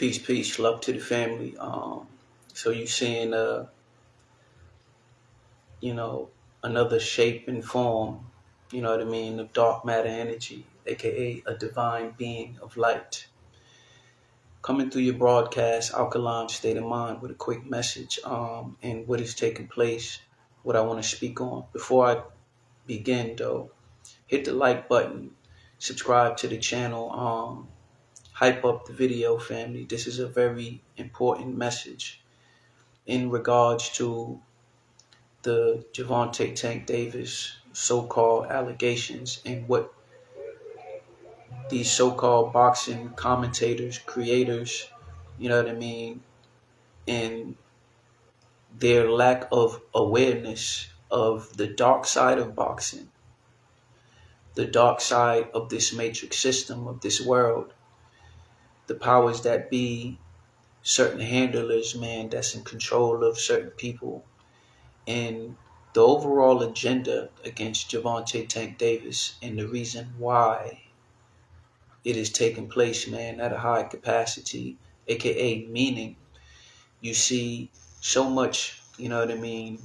Peace, peace, love to the family. So you seeing you know, another shape and form, you know what I mean, of dark matter energy, aka a divine being of light. Coming through your broadcast, alkaline state of mind with a quick message, and what is taking place, what I want to speak on. Before I begin though, hit the like button, subscribe to the channel, hype up the video family. This is a very important message in regards to the Gervonte Tank Davis so-called allegations and what these so-called boxing commentators, creators, you know what I mean, and their lack of awareness of the dark side of boxing, the dark side of this matrix system of this world, the powers that be, certain handlers, man, that's in control of certain people, and the overall agenda against Gervonte Tank Davis and the reason why it is taking place, man, at a high capacity, aka meaning you see so much, you know what I mean,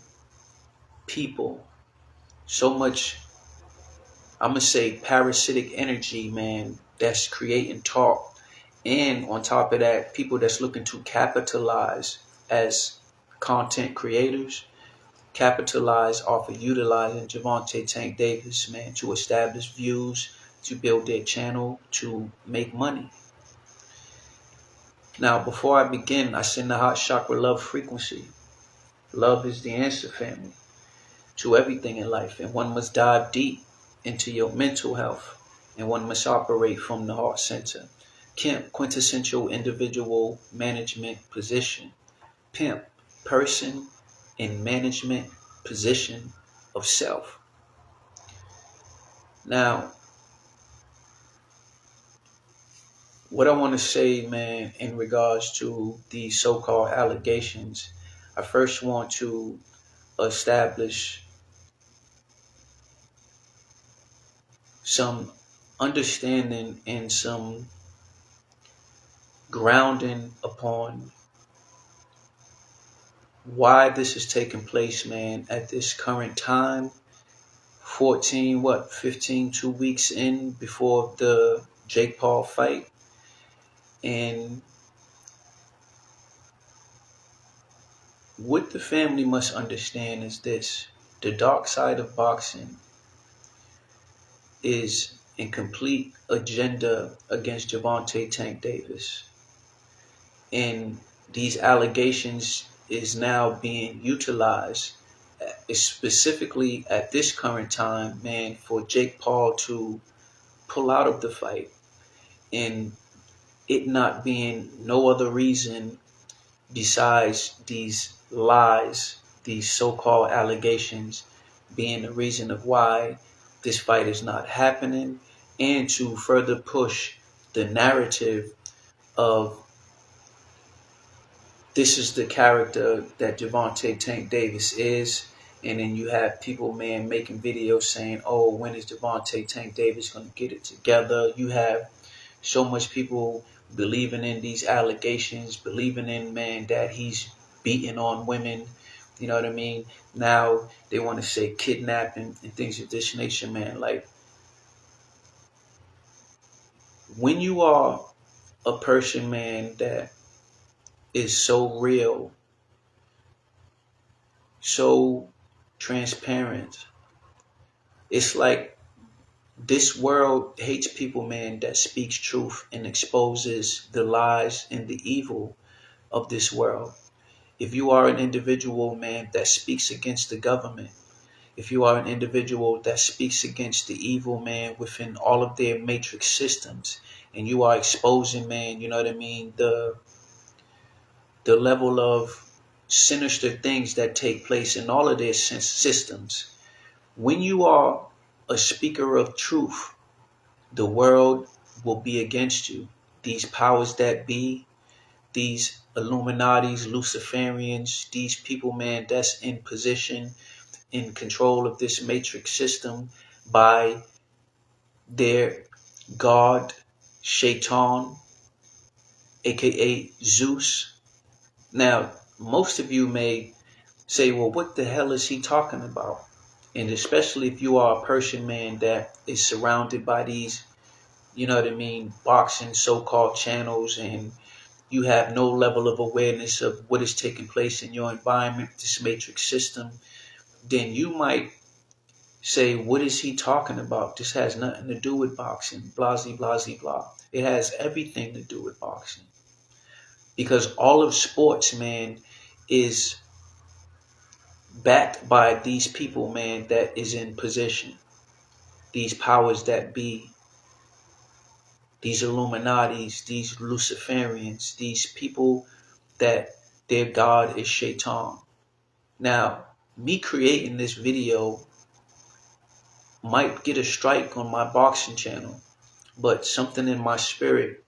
people, so much, I'm gonna say parasitic energy, man, that's creating talk. And on top of that, people that's looking to capitalize as content creators, capitalize off of utilizing Gervonte Tank Davis, man, to establish views, to build their channel, to make money. Now, before I begin, I send the hot chakra love frequency. Love is the answer, family, to everything in life, and one must dive deep into your mental health, and one must operate from the heart center. Kemp, quintessential individual management position. Pimp, person in management position of self. Now, what I want to say, man, in regards to these so-called allegations, I first want to establish some understanding and some grounding upon why this is taking place, man, at this current time. 15, 2 weeks in before the Jake Paul fight. And what the family must understand is this: the dark side of boxing is in complete agenda against Gervonte Tank Davis. And these allegations is now being utilized specifically at this current time, man, for Jake Paul to pull out of the fight, and it not being no other reason besides these lies, these so-called allegations being the reason of why this fight is not happening, and to further push the narrative of this is the character that Gervonte Tank Davis is. And then you have people, man, making videos saying, oh, when is Gervonte Tank Davis going to get it together? You have so much people believing in these allegations, believing in, man, that he's beating on women. You know what I mean? Now they want to say kidnapping and things of this nature, man. Like, when you are a person, man, that is so real, so transparent, it's like this world hates people, man, that speaks truth and exposes the lies and the evil of this world. If you are an individual, man, that speaks against the government, if you are an individual that speaks against the evil, man, within all of their matrix systems, and you are exposing, man, you know what I mean, the level of sinister things that take place in all of their systems. When you are a speaker of truth, the world will be against you. These powers that be, these Illuminatis, Luciferians, these people, man, that's in position, in control of this matrix system by their God, Shaitan, aka Zeus. Now, most of you may say, well, what the hell is he talking about? And especially if you are a person, man, that is surrounded by these, you know what I mean, boxing so-called channels, and you have no level of awareness of what is taking place in your environment, this matrix system, then you might say, what is he talking about? This has nothing to do with boxing, blah, blah, blah, blah. It has everything to do with boxing. Because all of sports, man, is backed by these people, man, that is in position. These powers that be, these Illuminatis, these Luciferians, these people that their God is Shaitan. Now, me creating this video might get a strike on my boxing channel, but something in my spirit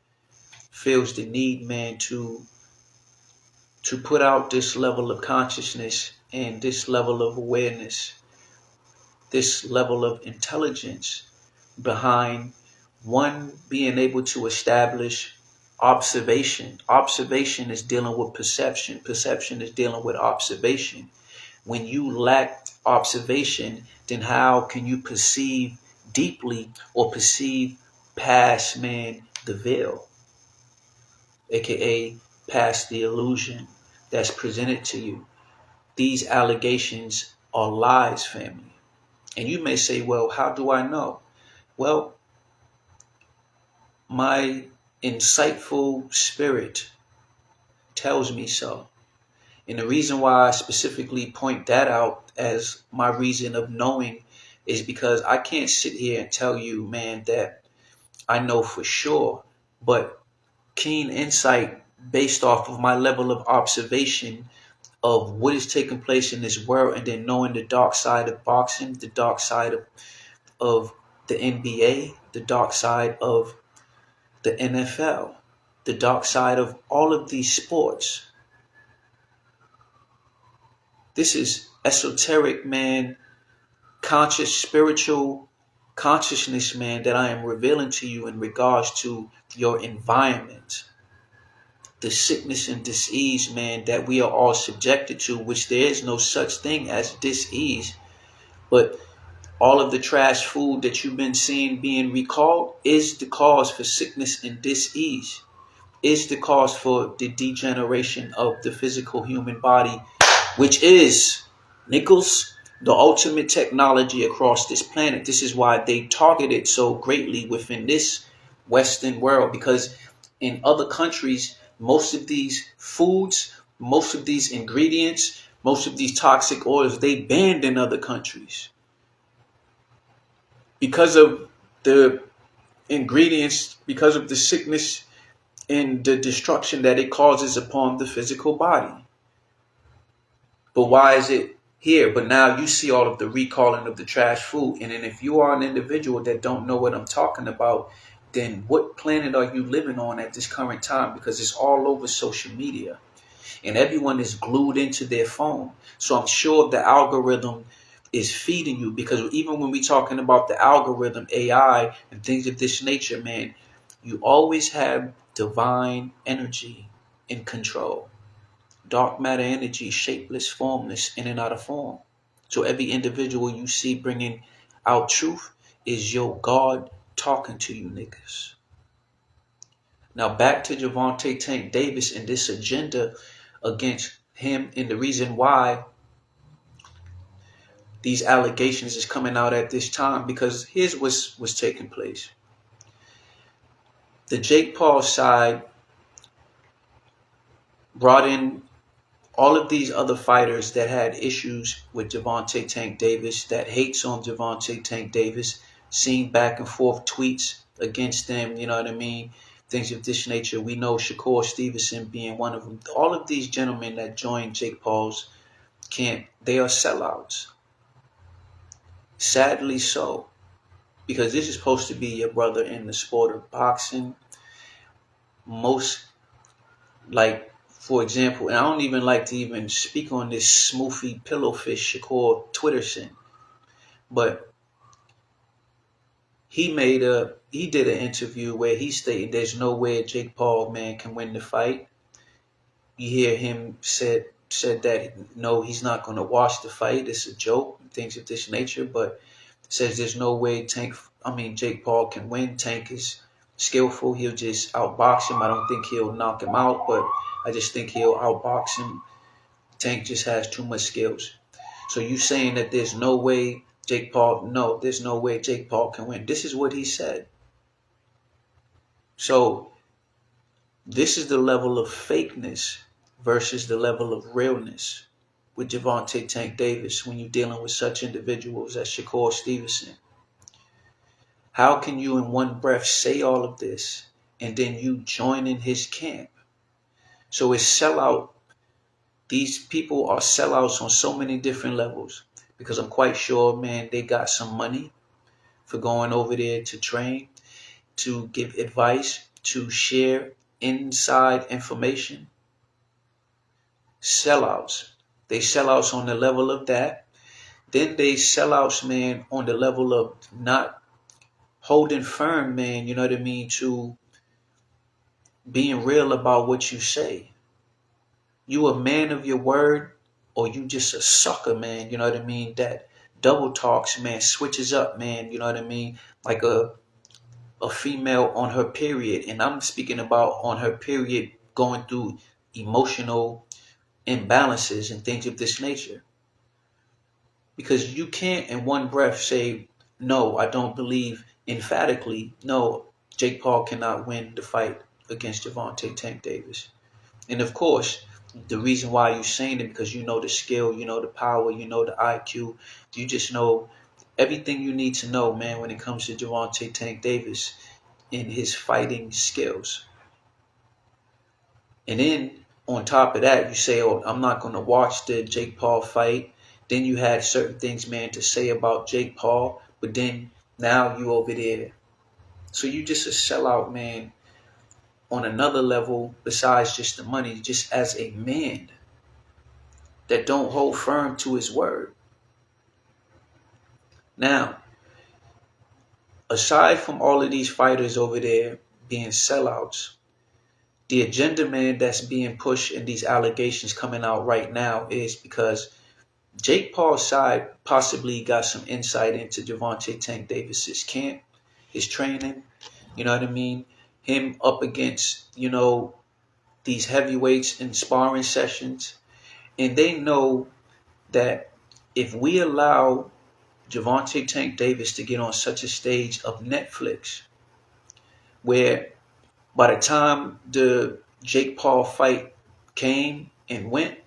feels the need, man, to put out this level of consciousness and this level of awareness, this level of intelligence behind one being able to establish observation. Observation is dealing with perception. Perception is dealing with observation. When you lack observation, then how can you perceive deeply or perceive past, man, the veil, aka past the illusion that's presented to you? These allegations are lies, family. And you may say, well, how do I know? Well, my insightful spirit tells me so. And the reason why I specifically point that out as my reason of knowing is because I can't sit here and tell you, man, that I know for sure, but keen insight based off of my level of observation of what is taking place in this world, and then knowing the dark side of boxing, the dark side of the NBA, the dark side of the NFL, the dark side of all of these sports. This is esoteric, man, conscious, spiritual consciousness, man, that I am revealing to you in regards to your environment. The sickness and disease, man, that we are all subjected to, which there is no such thing as disease. But all of the trash food that you've been seeing being recalled is the cause for sickness and disease, is the cause for the degeneration of the physical human body, which is, Nichols, the ultimate technology across this planet. This is why they target it so greatly within this Western world, because in other countries, most of these foods, most of these ingredients, most of these toxic oils, they banned in other countries because of the ingredients, because of the sickness and the destruction that it causes upon the physical body. But why is it here? But now you see all of the recalling of the trash food. And then if you are an individual that don't know what I'm talking about, then what planet are you living on at this current time? Because it's all over social media and everyone is glued into their phone. So I'm sure the algorithm is feeding you, because even when we're talking about the algorithm, AI and things of this nature, man, you always have divine energy in control. Dark matter energy, shapeless, formless, in and out of form. So every individual you see bringing out truth is your God talking to you niggas. Now back to Gervonte Tank Davis and this agenda against him, and the reason why these allegations is coming out at this time, because here's what's taking place. The Jake Paul side brought in all of these other fighters that had issues with Gervonte Tank Davis, that hates on Gervonte Tank Davis, seen back and forth tweets against them, you know what I mean? Things of this nature. We know Shakur Stevenson being one of them. All of these gentlemen that joined Jake Paul's camp, they are sellouts. Sadly so, because this is supposed to be your brother in the sport of boxing. Most, like, for example, and I don't even like to even speak on this smoofy pillowfish Shakur Twitterson, but he did an interview where he stated there's no way Jake Paul, man, can win the fight. You hear him said that no, he's not going to watch the fight. It's a joke, things of this nature. But says there's no way Jake Paul can win. Tank is skillful. He'll just outbox him. I don't think he'll knock him out, but I just think he'll outbox him. Tank just has too much skills. So you saying that there's no way Jake Paul? No, there's no way Jake Paul can win. This is what he said. So this is the level of fakeness versus the level of realness with Gervonte Tank Davis when you're dealing with such individuals as Shakur Stevenson. How can you in one breath say all of this and then you join in his camp? So it's sellout. These people are sellouts on so many different levels because I'm quite sure, man, they got some money for going over there to train, to give advice, to share inside information. Sellouts. They sellouts on the level of that. Then they sellouts, man, on the level of not holding firm, man, you know what I mean, to being real about what you say. You a man of your word or you just a sucker, man, you know what I mean, that double talks, man, switches up, man, you know what I mean, like a female on her period. And I'm speaking about on her period going through emotional imbalances and things of this nature. Because you can't in one breath say, no, I don't believe emphatically, no, Jake Paul cannot win the fight against Gervonte Tank Davis. And of course, the reason why you're saying it because you know the skill, you know the power, you know the IQ, you just know everything you need to know, man, when it comes to Gervonte Tank Davis in his fighting skills. And then on top of that, you say, oh, I'm not going to watch the Jake Paul fight. Then you had certain things, man, to say about Jake Paul. But then now you over there. So you just a sellout, man, on another level besides just the money, just as a man that don't hold firm to his word. Now, aside from all of these fighters over there being sellouts, the agenda, man, that's being pushed and these allegations coming out right now is because Jake Paul's side possibly got some insight into Gervonte Tank Davis's camp, his training, you know what I mean? Him up against, you know, these heavyweights in sparring sessions. And they know that if we allow Gervonte Tank Davis to get on such a stage of Netflix, where by the time the Jake Paul fight came and went,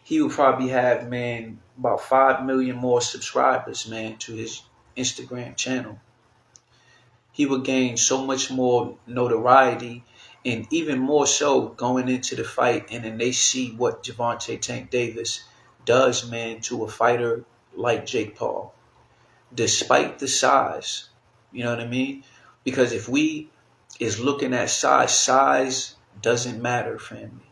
he would probably have, man, about 5 million more subscribers, man, to his Instagram channel. He would gain so much more notoriety and even more so going into the fight. And then they see what Gervonte Tank Davis does, man, to a fighter like Jake Paul, despite the size. You know what I mean? Because if we is looking at size, size doesn't matter, family.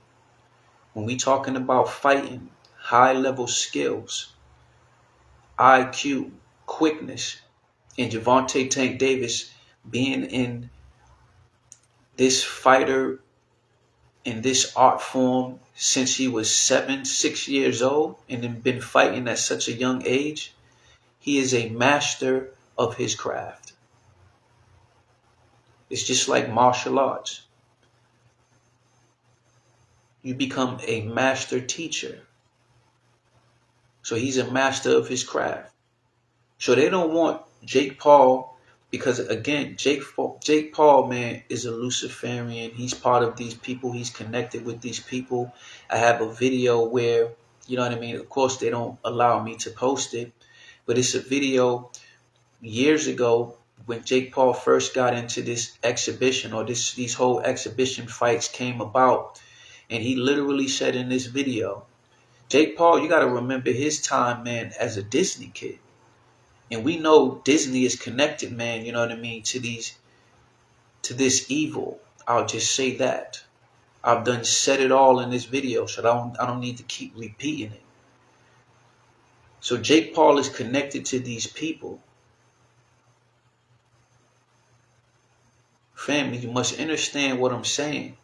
When we talking about fighting, high level skills, IQ, quickness, and Gervonte Tank Davis being in this fighter in this art form since he was 6 years old and then been fighting at such a young age, he is a master of his craft. It's just like martial arts. You become a master teacher. So he's a master of his craft. So they don't want Jake Paul because, again, Jake Paul, man, is a Luciferian. He's part of these people. He's connected with these people. I have a video where, you know what I mean? Of course, they don't allow me to post it, but it's a video years ago when Jake Paul first got into this exhibition, or these whole exhibition fights came about. And he literally said in this video, Jake Paul, you got to remember his time, man, as a Disney kid. And we know Disney is connected, man, you know what I mean, to this evil. I'll just say that. I've done said it all in this video, so I don't need to keep repeating it. So Jake Paul is connected to these people. Family, you must understand what I'm saying.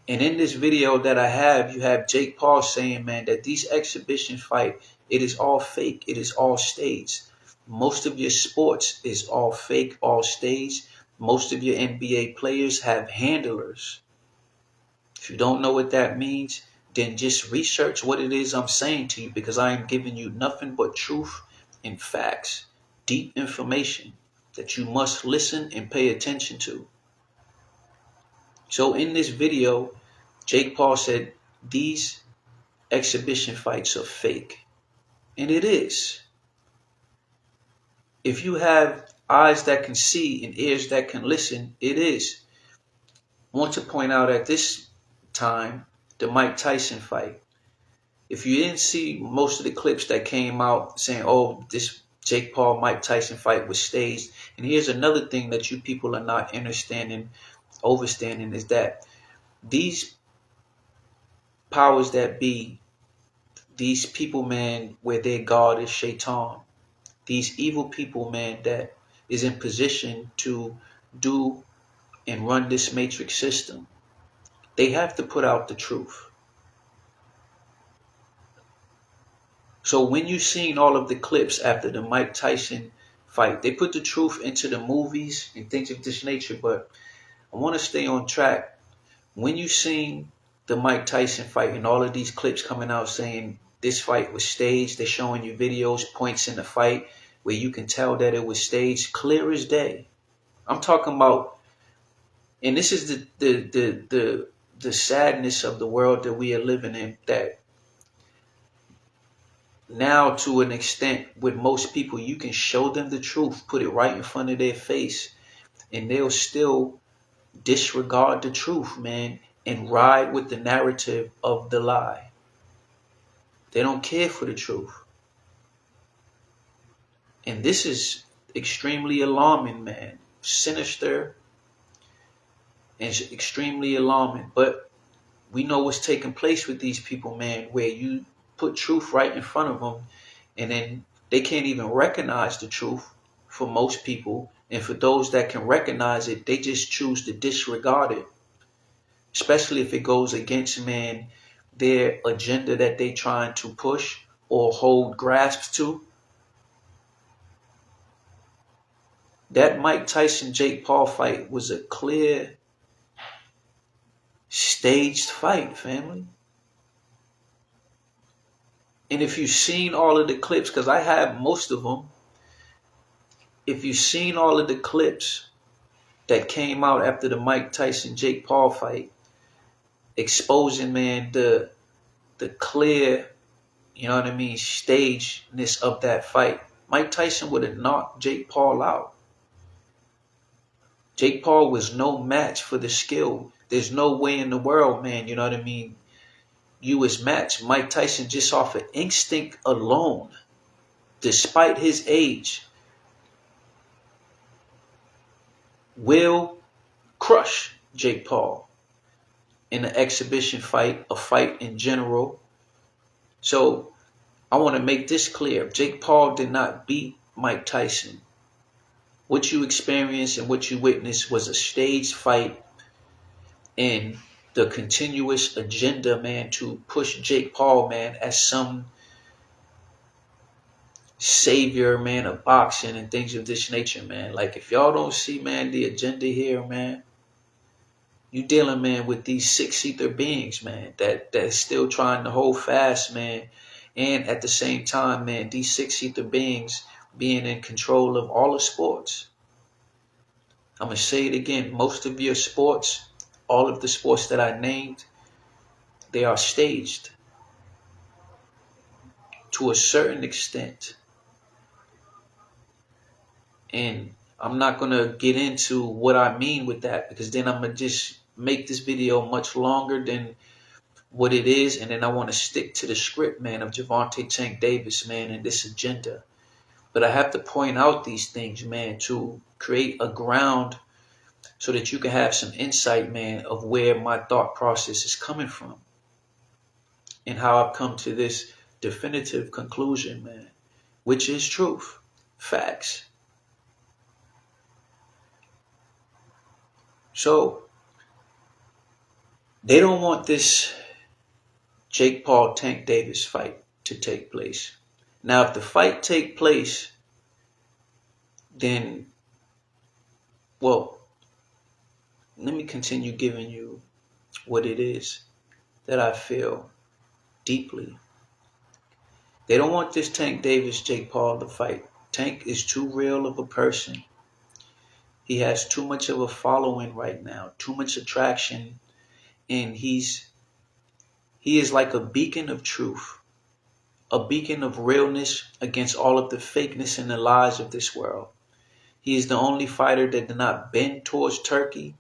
And in this video that I have, you have Jake Paul saying, man, that these exhibition fight, it is all fake. It is all staged. Most of your sports is all fake, all staged. Most of your NBA players have handlers. If you don't know what that means, then just research what it is I'm saying to you, because I am giving you nothing but truth and facts, deep information that you must listen and pay attention to. So in this video, Jake Paul said these exhibition fights are fake. And it is. If you have eyes that can see and ears that can listen, it is. I want to point out at this time, the Mike Tyson fight. If you didn't see most of the clips that came out saying, oh, this Jake Paul Mike Tyson fight was staged. And here's another thing that you people are not understanding, overstanding, is that these powers that be, these people, man, where their God is Shaitan, these evil people, man, that is in position to do and run this matrix system, they have to put out the truth. So when you've seen all of the clips after the Mike Tyson fight, they put the truth into the movies and things of this nature, but I want to stay on track. When you've seen the Mike Tyson fight and all of these clips coming out saying this fight was staged, they're showing you videos, points in the fight where you can tell that it was staged, clear as day. I'm talking about, and this is the sadness of the world that we are living in, that now to an extent with most people, you can show them the truth, put it right in front of their face, and they'll still disregard the truth, man, and ride with the narrative of the lie. They don't care for the truth. And this is extremely alarming, man. Sinister and extremely alarming. But we know what's taking place with these people, man, where you put truth right in front of them and then they can't even recognize the truth for most people. And for those that can recognize it, they just choose to disregard it. Especially if it goes against, man, their agenda that they trying to push or hold grasp to. That Mike Tyson Jake Paul fight was a clear staged fight, family. And if you've seen all of the clips, because I have most of them, if you've seen all of the clips that came out after the Mike Tyson Jake Paul fight, exposing, man, the clear, you know what I mean, stagedness of that fight, Mike Tyson would have knocked Jake Paul out. Jake Paul was no match for the skill. There's no way in the world, man, you know what I mean, you was matched. Mike Tyson, just off of instinct alone, despite his age, will crush Jake Paul in an exhibition fight, a fight in general. So I want to make this clear. Jake Paul did not beat Mike Tyson. What you experienced and what you witnessed was a staged fight and the continuous agenda, man, to push Jake Paul, man, as some savior, man, of boxing and things of this nature, man. Like, if y'all don't see, man, the agenda here, man, you dealing, man, with these six-ether beings, man, that's still trying to hold fast, man. And at the same time, man, these six-ether beings being in control of all the sports. I'm going to say it again. Most of your sports, all of the sports that I named, they are staged to a certain extent. And I'm not going to get into what I mean with that, because then I'm going to just make this video much longer than what it is. And then I want to stick to the script, man, of Gervonte Tank Davis, man, and this agenda. But I have to point out these things, man, to create a ground so that you can have some insight, man, of where my thought process is coming from and how I've come to this definitive conclusion, man, which is truth, facts. So they don't want this Jake Paul Tank Davis fight to take place. Now, if the fight take place, then, well, let me continue giving you what it is that I feel deeply. They don't want this Tank Davis Jake Paul to fight. Tank is too real of a person. He has too much of a following right now, too much attraction, and he is like a beacon of truth, a beacon of realness against all of the fakeness and the lies of this world. He is the only fighter that did not bend towards Turkey.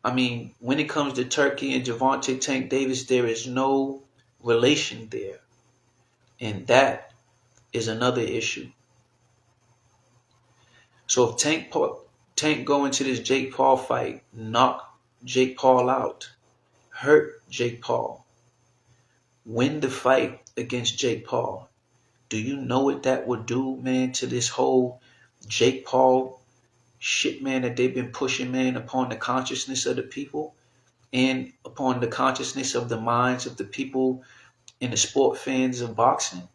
I mean, when it comes to Turkey and Gervonte Tank Davis, there is no relation there. And that is another issue. So if Tank go into this Jake Paul fight, knock Jake Paul out, hurt Jake Paul, win the fight against Jake Paul, do you know what that would do, man, to this whole Jake Paul shit, man, that they've been pushing, man, upon the consciousness of the people and upon the consciousness of the minds of the people and the sport fans of boxing?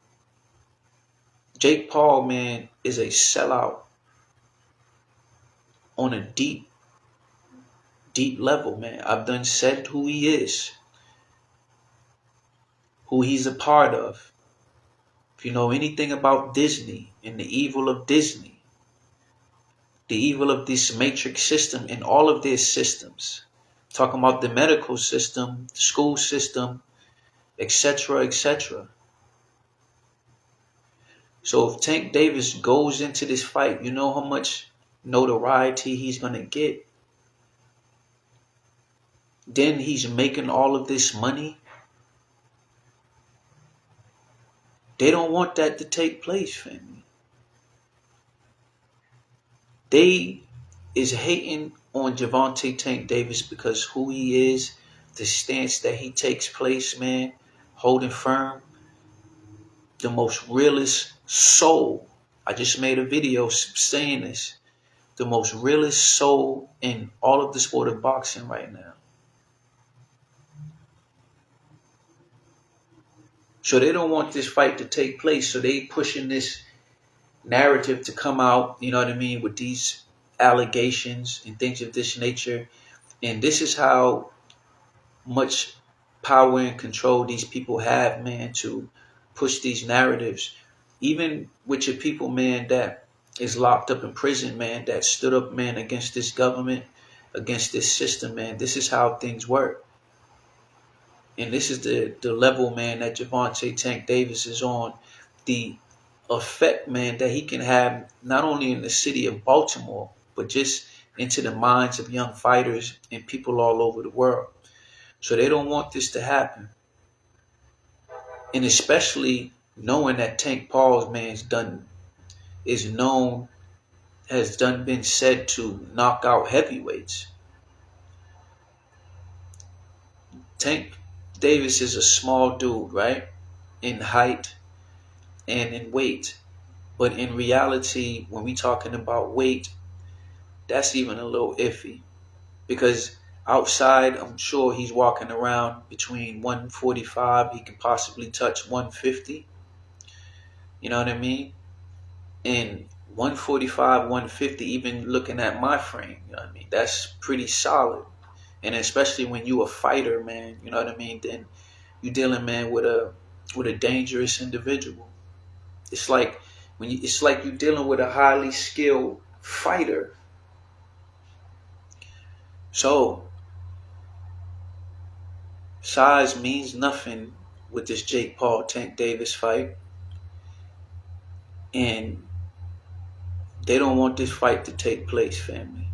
Jake Paul, man, is a sellout on a deep, deep level, man. I've done said who he is, who he's a part of. If you know anything about Disney and the evil of Disney, the evil of this matrix system and all of their systems, talking about the medical system, the school system, etc., etc. So if Tank Davis goes into this fight, you know how much notoriety he's going to get. Then he's making all of this money. They don't want that to take place, family. They is hating on Gervonte Tank Davis because who he is, the stance that he takes place, man, holding firm, the most realest soul. I just made a video saying this. The most realest soul in all of the sport of boxing right now. So they don't want this fight to take place. So they pushing this narrative to come out, you know what I mean, with these allegations and things of this nature. And this is how much power and control these people have, man, to push these narratives. Even with your people, man, that is locked up in prison, man, that stood up, man, against this government, against this system, man. This is how things work. And this is the level, man, that Gervonte Tank Davis is on. The effect, man, that he can have not only in the city of Baltimore, but just into the minds of young fighters and people all over the world. So they don't want this to happen. And especially knowing that Tank Paul's, man, has been said to knock out heavyweights. Tank Davis is a small dude, right? In height and in weight. But in reality, when we talking about weight, that's even a little iffy. Because outside, I'm sure he's walking around between 145. He can possibly touch 150. You know what I mean? And 145, 150, even looking at my frame, you know what I mean? That's pretty solid. And especially when you a fighter, man, you know what I mean? Then you're dealing, man, with a dangerous individual. It's like you're dealing with a highly skilled fighter. So size means nothing with this Jake Paul Tank Davis fight. And they don't want this fight to take place, family.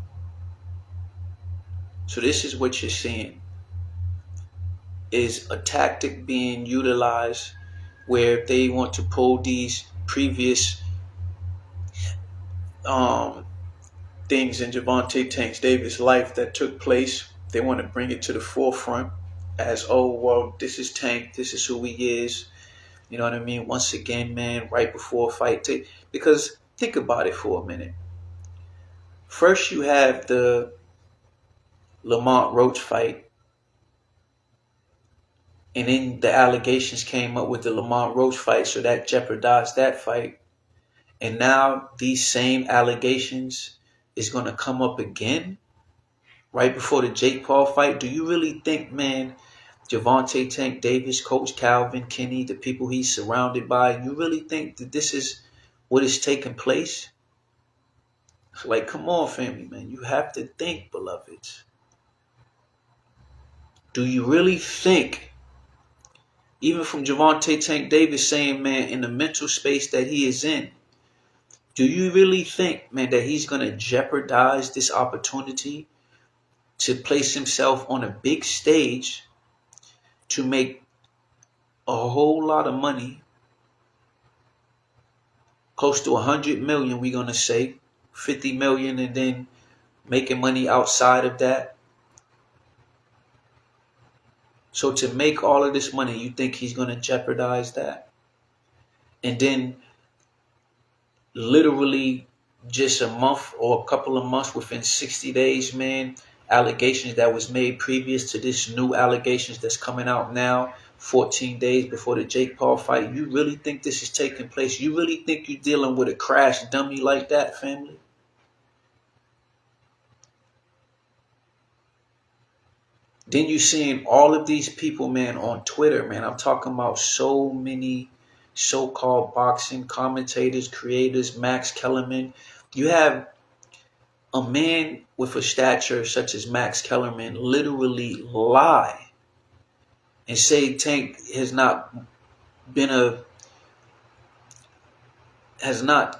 So this is what you're seeing, is a tactic being utilized where they want to pull these previous things in Gervonte Tank Davis' life that took place. They want to bring it to the forefront as, oh, well, this is Tank, this is who he is. You know what I mean? Once again, man, right before a fight. Because think about it for a minute. First, you have the Lamont Roach fight, and then the allegations came up with the Lamont Roach fight, so that jeopardized that fight. And now these same allegations is going to come up again right before the Jake Paul fight. Do you really think, man, Gervonte Tank Davis, Coach Calvin, Kenny, the people he's surrounded by, you really think that this is what is taking place? Like, come on, family, man. You have to think, beloveds. Do you really think, even from Gervonte Tank Davis saying, man, in the mental space that he is in, do you really think, man, that he's going to jeopardize this opportunity to place himself on a big stage to make a whole lot of money, close to 100 million, we're going to say, 50 million, and then making money outside of that? So to make all of this money, you think he's going to jeopardize that? And then literally just a month or a couple of months, within 60 days, man, allegations that was made previous to this new allegations that's coming out now, 14 days before the Jake Paul fight. You really think this is taking place? You really think you're dealing with a crash dummy like that, family? Then you seeing all of these people, man, on Twitter, man. I'm talking about so many so-called boxing commentators, creators, Max Kellerman. You have a man with a stature such as Max Kellerman literally lie and say Tank has not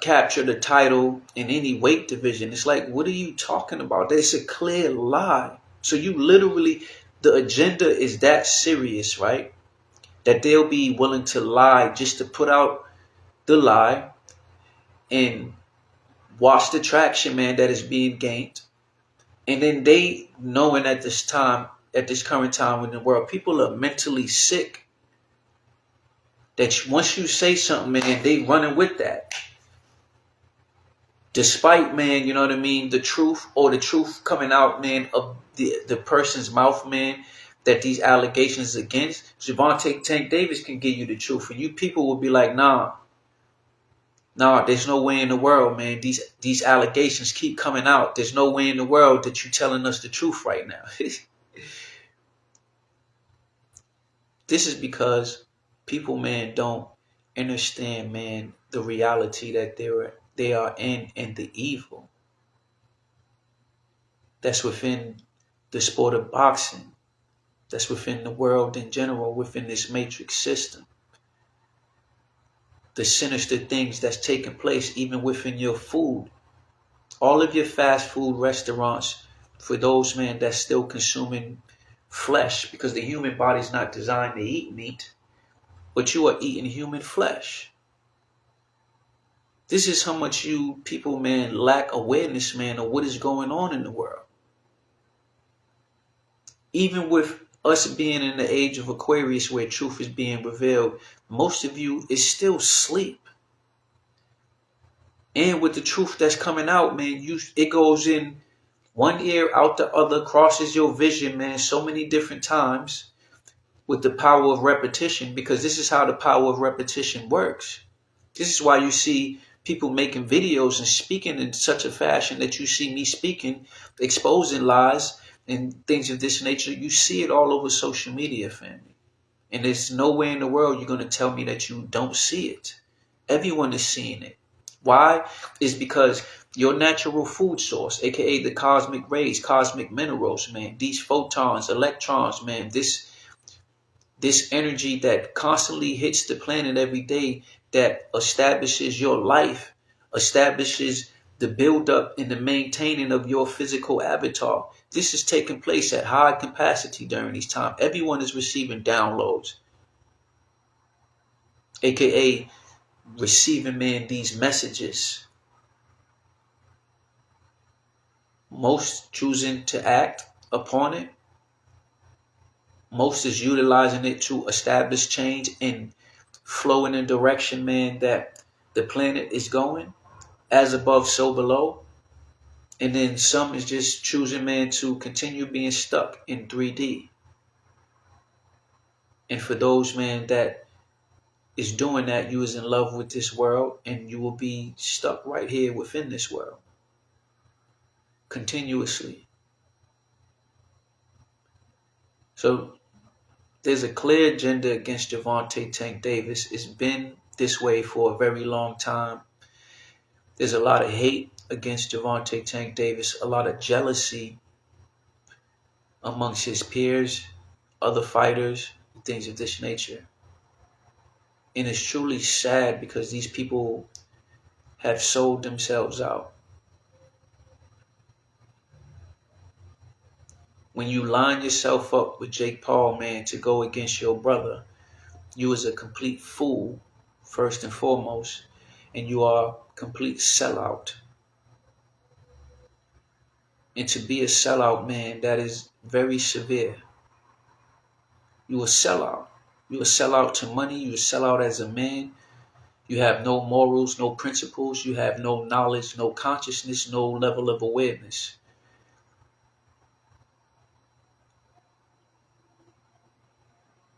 captured a title in any weight division. It's like, what are you talking about? That's a clear lie. So you literally, the agenda is that serious, right? That they'll be willing to lie just to put out the lie and watch the traction, man, that is being gained. And then they knowing at this current time in the world, people are mentally sick. That once you say something, man, they running with that. Despite, man, you know what I mean, the truth coming out, man, of the person's mouth, man, that these allegations against Gervonte Tank Davis can give you the truth, and you people will be like, nah, there's no way in the world, man. These allegations keep coming out. There's no way in the world that you're telling us the truth right now. This is because people, man, don't understand, man, the reality that they are in and the evil that's within the sport of boxing, that's within the world in general, within this matrix system. The sinister things that's taking place even within your food. All of your fast food restaurants, for those, man, that's still consuming flesh, because the human body's not designed to eat meat, but you are eating human flesh. This is how much you people, man, lack awareness, man, of what is going on in the world. Even with us being in the age of Aquarius where truth is being revealed, most of you is still asleep. And with the truth that's coming out, man, it goes in one ear, out the other, crosses your vision, man, so many different times with the power of repetition, because this is how the power of repetition works. This is why you see people making videos and speaking in such a fashion that you see me speaking, exposing lies and things of this nature. You see it all over social media, family. And there's no way in the world you're going to tell me that you don't see it. Everyone is seeing it. Why? It's because your natural food source, aka the cosmic rays, cosmic minerals, man, these photons, electrons, man, this energy that constantly hits the planet every day, that establishes your life, establishes the buildup and the maintaining of your physical avatar. This is taking place at high capacity during these times. Everyone is receiving downloads, aka receiving, man, these messages. Most choosing to act upon it. Most is utilizing it to establish change and flow in a direction, man, that the planet is going. As above, so below. And then some is just choosing, man, to continue being stuck in 3D. And for those, man, that is doing that, you is in love with this world, and you will be stuck right here within this world continuously. So there's a clear agenda against Gervonte Tank Davis. It's been this way for a very long time. There's a lot of hate against Gervonte Tank Davis, a lot of jealousy amongst his peers, other fighters, things of this nature. And it's truly sad because these people have sold themselves out. When you line yourself up with Jake Paul, man, to go against your brother, you is a complete fool, first and foremost, and you are a complete sellout. And to be a sellout, man, that is very severe. You a sellout. You a sellout to money. You a sellout as a man. You have no morals, no principles. You have no knowledge, no consciousness, no level of awareness.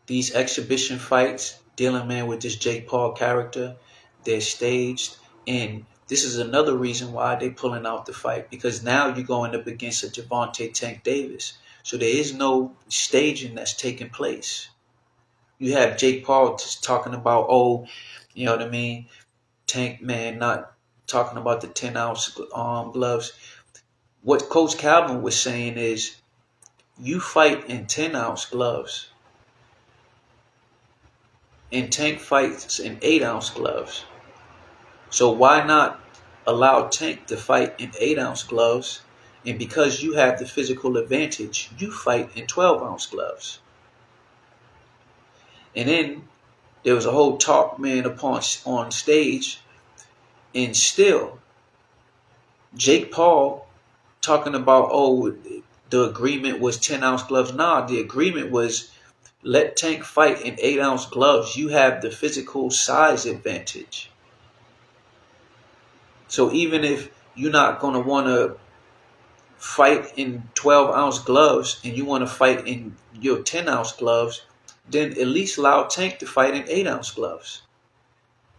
These exhibition fights, dealing, man, with this Jake Paul character, they're staged. And this is another reason why they're pulling out the fight, because now you're going up against a Gervonte Tank Davis. So there is no staging that's taking place. You have Jake Paul just talking about, oh, you know what I mean, Tank, man, not talking about the 10-ounce gloves. What Coach Calvin was saying is, you fight in 10-ounce gloves, and Tank fights in 8-ounce gloves. So why not allow Tank to fight in 8-ounce gloves? And because you have the physical advantage, you fight in 12-ounce gloves. And then there was a whole talk, man, on stage, and still Jake Paul talking about, oh, the agreement was 10-ounce gloves. Nah, the agreement was, let Tank fight in 8-ounce gloves. You have the physical size advantage. So even if you're not going to want to fight in 12-ounce gloves and you want to fight in your 10-ounce gloves, then at least allow Tank to fight in 8-ounce gloves.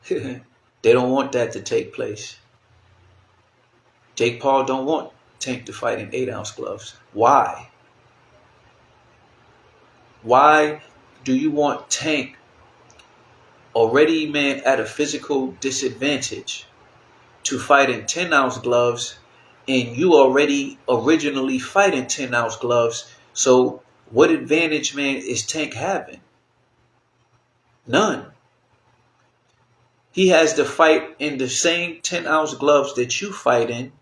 They don't want that to take place. Jake Paul don't want Tank to fight in 8-ounce gloves. Why? Why do you want Tank, already, man, at a physical disadvantage, to fight in 10-ounce gloves, and you already originally fight in 10-ounce gloves? So what advantage, man, is Tank having? None. He has to fight in the same 10-ounce gloves that you fight in,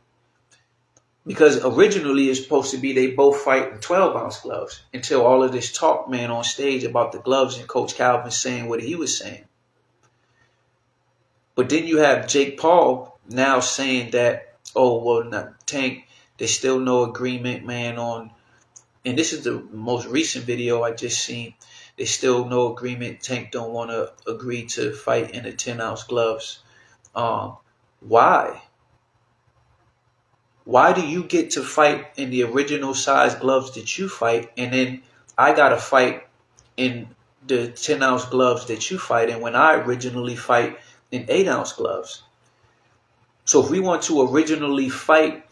because originally it's supposed to be they both fight in 12-ounce gloves, until all of this talk, man, on stage about the gloves and Coach Calvin saying what he was saying. But then you have Jake Paul now saying that, oh, well, not Tank, there's still no agreement, man, on, and this is the most recent video I just seen, there's still no agreement. Tank don't want to agree to fight in the 10-ounce gloves. Why? Why do you get to fight in the original size gloves that you fight, and then I got to fight in the 10-ounce gloves that you fight in when I originally fight in 8-ounce gloves? So if we want to originally fight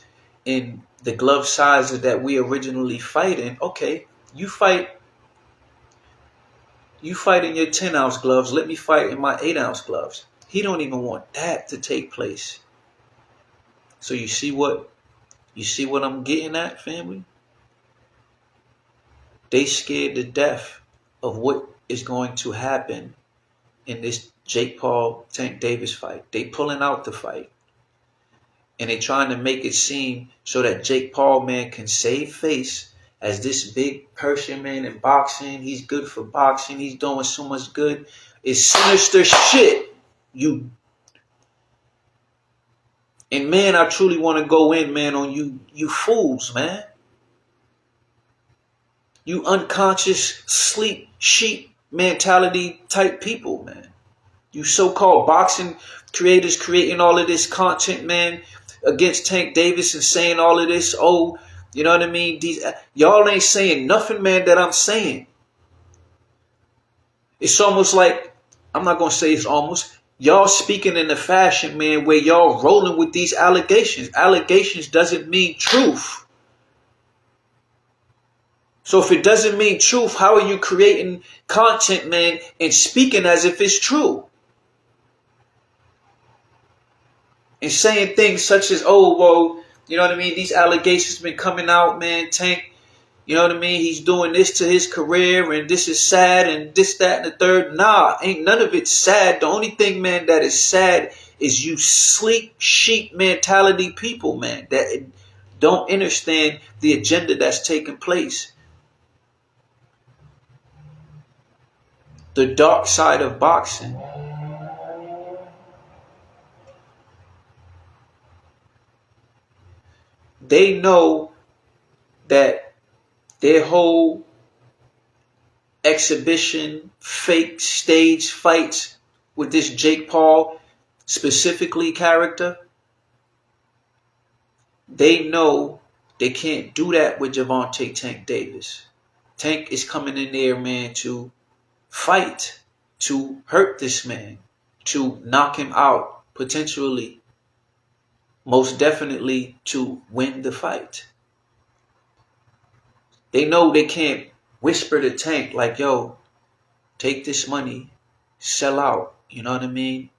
in the glove sizes that we originally fight in, okay, you fight in your 10-ounce gloves, let me fight in my 8-ounce gloves. He don't even want that to take place. So you see what I'm getting at, family? They scared to death of what is going to happen in this Jake Paul Tank Davis fight. They pulling out the fight. And they trying to make it seem so that Jake Paul, man, can save face as this big Persian man in boxing. He's good for boxing. He's doing so much good. It's sinister shit. And man, I truly want to go in, man, on you fools, man. You unconscious sleep sheep mentality type people, man. You so-called boxing creators creating all of this content, man, against Tank Davis and saying all of this. Oh, you know what I mean? Y'all ain't saying nothing, man, that I'm saying. It's almost like, I'm not going to say it's almost, y'all speaking in a fashion, man, where y'all rolling with these allegations. Allegations doesn't mean truth. So if it doesn't mean truth, how are you creating content, man, and speaking as if it's true? And saying things such as, oh, well, you know what I mean? These allegations been coming out, man. Tank, you know what I mean? He's doing this to his career and this is sad and this, that, and the third. Nah, ain't none of it sad. The only thing, man, that is sad is you sleek sheep mentality people, man, that don't understand the agenda that's taking place. The dark side of boxing. They know that their whole exhibition, fake stage fights with this Jake Paul specifically character, they know they can't do that with Gervonte Tank Davis. Tank is coming in there, man, to fight, to hurt this man, to knock him out, potentially, most definitely to win the fight. They know they can't whisper to Tank like, yo, take this money, sell out, you know what I mean,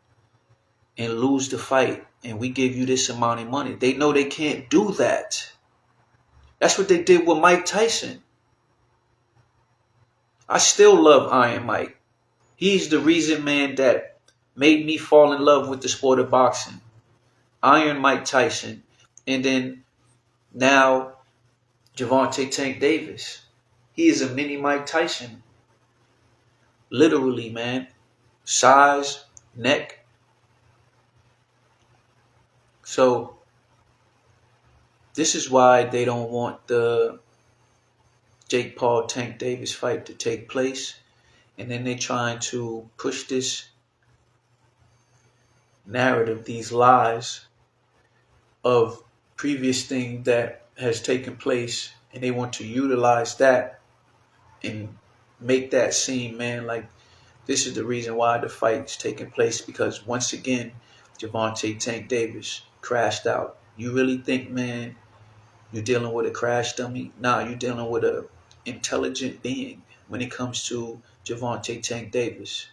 and lose the fight, and we give you this amount of money. They know they can't do that. That's what they did with Mike Tyson. I still love Iron Mike. He's the reason, man, that made me fall in love with the sport of boxing. Iron Mike Tyson. And then now Gervonte Tank Davis. He is a mini Mike Tyson. Literally, man. Size, neck. So this is why they don't want the Jake Paul Tank Davis fight to take place. And then they're trying to push this narrative, these lies of previous thing that has taken place, and they want to utilize that and make that seem, man, like this is the reason why the fight is taking place, because once again, Gervonte Tank Davis crashed out. You really think, man, you're dealing with a crash dummy? Nah, you're dealing with a intelligent being when it comes to Gervonte Tank Davis.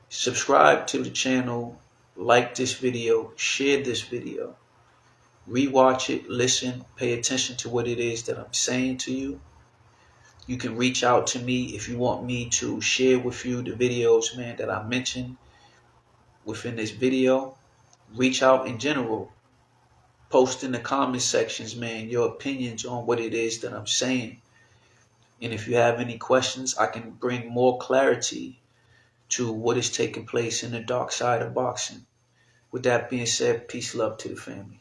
Subscribe to the channel, like this video, share this video, rewatch it, listen, pay attention to what it is that I'm saying to you. You can reach out to me if you want me to share with you the videos, man, that I mentioned within this video. Reach out in general. Post in the comment sections, man, your opinions on what it is that I'm saying. And if you have any questions, I can bring more clarity to what is taking place in the dark side of boxing. With that being said, peace, love to the family.